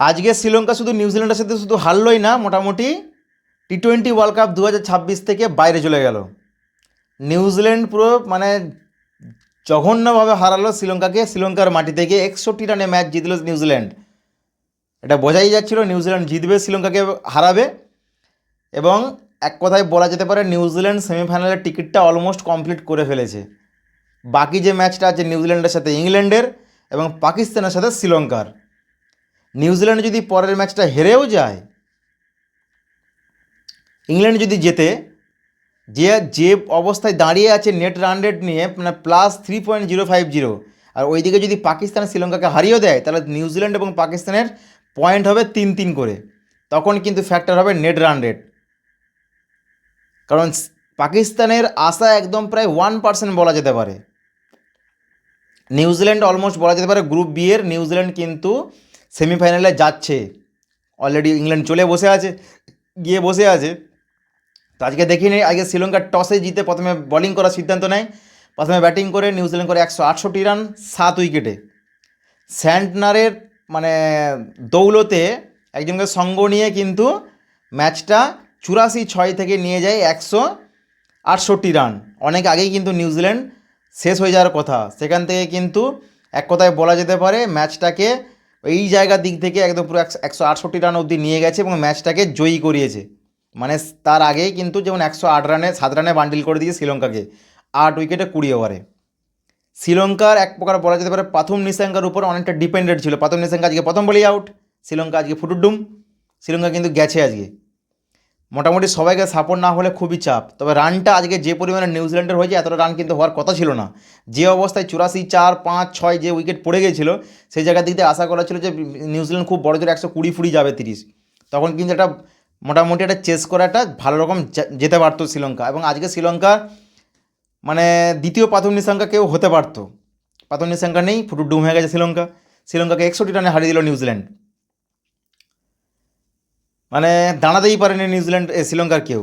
আজকে শ্রীলঙ্কা শুধু নিউজিল্যান্ডের সাথে শুধু হারলই না, মোটামুটি টি-20 ওয়ার্ল্ড কাপ 2026 থেকে বাইরে চলে গেল। নিউজিল্যান্ড পুরো মানে জঘন্যভাবে হারালো শ্রীলঙ্কাকে। শ্রীলঙ্কার মাটি থেকে 61 রানে ম্যাচ জিতল নিউজিল্যান্ড। এটা বোঝাই যাচ্ছিল নিউজিল্যান্ড জিতবে, শ্রীলঙ্কাকে হারাবে। এবং এক কথায় বলা যেতে পারে নিউজিল্যান্ড সেমিফাইনালের টিকিটটা অলমোস্ট কমপ্লিট করে ফেলেছে। বাকি যে ম্যাচটা আছে নিউজিল্যান্ডের সাথে ইংল্যান্ডের এবং পাকিস্তানের সাথে শ্রীলঙ্কার, নিউজিল্যান্ড যদি পরের ম্যাচটা হেরেও যায়, ইংল্যান্ড যদি জেতে, যে যে অবস্থায় দাঁড়িয়ে আছে নেট রান রেট নিয়ে মানে +3.050, আর ওইদিকে যদি পাকিস্তান শ্রীলঙ্কাকে হারিয়েও দেয়, তাহলে নিউজিল্যান্ড এবং পাকিস্তানের পয়েন্ট হবে 3-3 করে। তখন কিন্তু ফ্যাক্টর হবে নেট রান রেট, কারণ পাকিস্তানের আশা একদম প্রায় 1% বলা যেতে পারে। নিউজিল্যান্ড অলমোস্ট বলা যেতে পারে গ্রুপ বি এর নিউজিল্যান্ড কিন্তু সেমিফাইনালে যাচ্ছে। অলরেডি ইংল্যান্ড গিয়ে বসে আছে। তো আজকে দেখিনি, আজকে শ্রীলঙ্কার টসে জিতে প্রথমে বোলিং করার সিদ্ধান্ত নেয়। প্রথমে ব্যাটিং করে নিউজিল্যান্ড করে 168 রান 7 উইকেটে। স্যান্টনারের মানে দৌলতে একজনকে সঙ্গ নিয়ে কিন্তু ম্যাচটা 84-6 থেকে নিয়ে যায় 168 রান। অনেক আগেই কিন্তু নিউজিল্যান্ড শেষ হয়ে যাওয়ার কথা। সেখান থেকে কিন্তু এক কথায় বলা যেতে পারে ম্যাচটাকে এই জায়গার দিক থেকে একদম পুরো 168 রান অবধি নিয়ে গেছে এবং ম্যাচটাকে জয়ী করিয়েছে। মানে তার আগেই কিন্তু যেমন 108 রানে 7 রানে বান্ডিল করে দিয়েছে শ্রীলঙ্কাকে 8 উইকেটে 20 ওভারে। শ্রীলঙ্কার এক প্রকার বলা যেতে পারে প্রথম নিশাঙ্কার উপর অনেকটা ডিপেন্ডেন্ট ছিল। প্রথম নিশাঙ্কা আজকে প্রথম বলেই আউট, শ্রীলঙ্কা আজকে ফুটুডুম। শ্রীলঙ্কা কিন্তু গেছে আজকে। মোটামুটি সবাইকে সাপোর্ট না হলে খুবই চাপ। তবে রানটা আজকে যে পরিমাণে নিউজিল্যান্ডের হয়েছে, এতটা রান কিন্তু হওয়ার কথা ছিল না। যে অবস্থায় 84-4-5-6 যে উইকেট পড়ে গিয়েছিল, সেই জায়গার দিক থেকে আশা করা ছিল যে নিউজিল্যান্ড খুব বড় জোরে 120 যাবে 30। তখন কিন্তু একটা মোটামুটি একটা চেস করে একটা ভালো রকম যেতে পারতো শ্রীলঙ্কা। এবং আজকে শ্রীলঙ্কা মানে দ্বিতীয় প্রথম নিশাঙ্কা কেউ হতে পারতো। প্রথম নিশাঙ্কা নেই, ফুটুডুম হয়ে গেছে শ্রীলঙ্কা। শ্রীলঙ্কাকে 61 রানে হারিয়ে দিল নিউজিল্যান্ড। মানে দাঁড়াতেই পারেনি শ্রীলঙ্কার কেউ।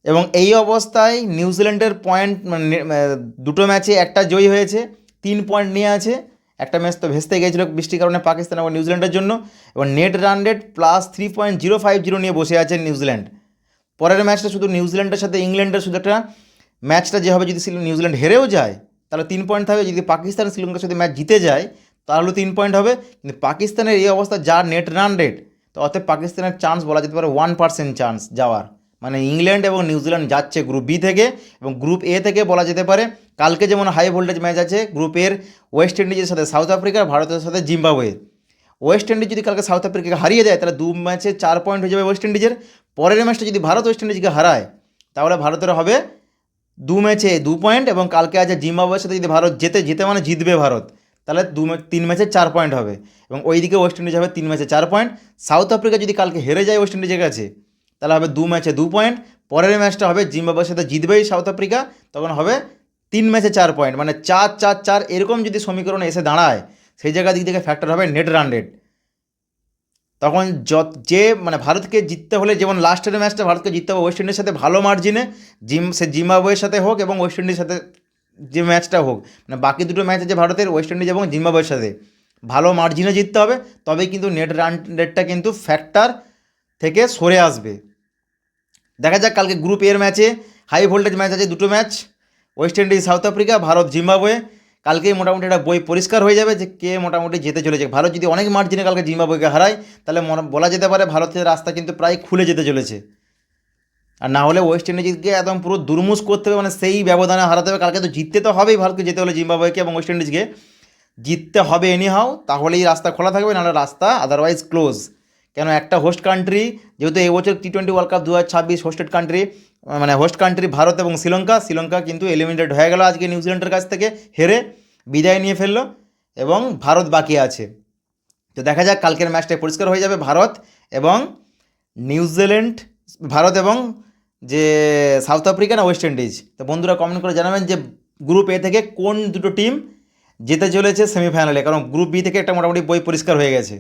এবং এই অবস্থায় নিউজিল্যান্ডের পয়েন্ট মানে দুটো ম্যাচে একটা জয়ী হয়েছে, 3 পয়েন্ট নিয়ে আছে। একটা ম্যাচ তো ভেস্তে গিয়েছিল বৃষ্টির কারণে পাকিস্তান এবং নিউজিল্যান্ডের জন্য। এবং নেট রান রেট +3.050 নিয়ে বসে আছে নিউজিল্যান্ড। পরের ম্যাচটা শুধু নিউজিল্যান্ডের সাথে ইংল্যান্ডের শুধু একটা ম্যাচটা যে হবে, যদি নিউজিল্যান্ড হেরেও যায় তাহলে 3 পয়েন্ট থাকবে। যদি পাকিস্তান শ্রীলঙ্কার সাথে ম্যাচ জিতে যায় তাহলেও 3 পয়েন্ট হবে। কিন্তু পাকিস্তানের এই অবস্থা যা নেট রান রেট, তো অতএব পাকিস্তানের চান্স বলা যেতে পারে 1% চান্স যাওয়ার। মানে ইংল্যান্ড এবং নিউজিল্যান্ড যাচ্ছে গ্রুপ বি থেকে। এবং গ্রুপ এ থেকে বলা যেতে পারে কালকে যেমন হাই ভোল্টেজ ম্যাচ আছে গ্রুপ এর, ওয়েস্ট ইন্ডিজের সাথে সাউথ আফ্রিকা, ভারতের সাথে জিম্বাবুয়ে। ওয়েস্ট ইন্ডিজ যদি কালকে সাউথ আফ্রিকাকে হারিয়ে দেয় তাহলে 2 ম্যাচে 4 পয়েন্ট হয়ে যাবে ওয়েস্ট ইন্ডিজের। পরের ম্যাচটা যদি ভারত ওয়েস্ট ইন্ডিজকে হারায় তাহলে ভারতের হবে 2 ম্যাচে 2 পয়েন্ট। এবং কালকে আছে জিম্বাবুয়ের সাথে, যদি ভারত জিতে মানে জিতবে ভারত, তাহলে 3 ম্যাচে 4 পয়েন্ট হবে। এবং ওইদিকে ওয়েস্ট ইন্ডিজ হবে 3 ম্যাচে 4 পয়েন্ট। সাউথ আফ্রিকা যদি কালকে হেরে যায় ওয়েস্ট ইন্ডিজের কাছে তাহলে হবে 2 ম্যাচে 2 পয়েন্ট। পরের ম্যাচটা হবে জিম্বাবুয়ের সাথে, জিতবেই সাউথ আফ্রিকা, তখন হবে 3 ম্যাচে 4 পয়েন্ট। মানে 4-4-4 এরকম যদি সমীকরণ এসে দাঁড়ায়, সেই জায়গার দিক থেকে ফ্যাক্টর হবে নেট রান রেট। তখন যে মানে ভারতকে জিততে হলে, যেমন লাস্টের ম্যাচটা ভারতকে জিততে হবে ওয়েস্ট ইন্ডিজের সাথে ভালো মার্জিনে, সে জিম্বাবুয়ের সাথে হোক এবং ওয়েস্ট ইন্ডিজের সাথে যে ম্যাচটা হোক, মানে বাকি দুটো ম্যাচ আছে ভারতের, ওয়েস্ট ইন্ডিজ এবং জিম্বাবুয়ের সাথে ভালো মার্জিনে জিততে হবে। তবেই কিন্তু নেট রান রেটটা কিন্তু ফ্যাক্টর থেকে সরে আসবে। দেখা যাক কালকে গ্রুপ এর ম্যাচে হাই ভোল্টেজ ম্যাচ আছে দুটো match, West Indies south Africa, Bharat Zimbabwe. কালকেই মোটামুটি একটা বই পরিষ্কার হয়ে যাবে যে কে মোটামুটি যেতে চলেছে। ভারত যদি অনেক মার্জিনে কালকে জিম্বাবুয়েকে হারায় তাহলে বলা যেতে পারে ভারতের রাস্তা কিন্তু প্রায় খুলে যেতে চলেছে। আর না হলে ওয়েস্ট ইন্ডিজকে একদম পুরো দুর্মুষ করতে হবে, মানে সেই ব্যবধানে হারাতে হবে। কালকে তো জিততে তো হবেই, ভারতকে যেতে হলে জিম্বাবুয়েকে এবং ওয়েস্ট ইন্ডিজকে জিততে হবে এনিহাও, তাহলেই রাস্তা খোলা থাকবে, নাহলে রাস্তা আদারওয়াইজ ক্লোজ। কেন একটা হোস্ট কান্ট্রি, যেহেতু এবছর টি-20 ওয়ার্ল্ড কাপ 2026 হোস্টেড কান্ট্রি, মানে হোস্ট কান্ট্রি ভারত এবং শ্রীলঙ্কা কিন্তু এলিমিনেটেড হয়ে গেল আজকে নিউজিল্যান্ডের কাছ থেকে হেরে বিদায় নিয়ে ফেললো এবং ভারত বাকি আছে। তো দেখা যাক কালকের ম্যাচটায় পরিষ্কার হয়ে যাবে ভারত এবং নিউজিল্যান্ড, ভারত এবং যে সাউথ আফ্রিকা না ওয়েস্ট ইন্ডিজ। তো বন্ধুরা কমেন্ট করে জানাবেন যে গ্রুপ এ থেকে কোন দুটো টিম যেতে চলেছে সেমিফাইনালে, কারণ গ্রুপ বি থেকে একটা মোটামুটি বই পরিষ্কার হয়ে গেছে।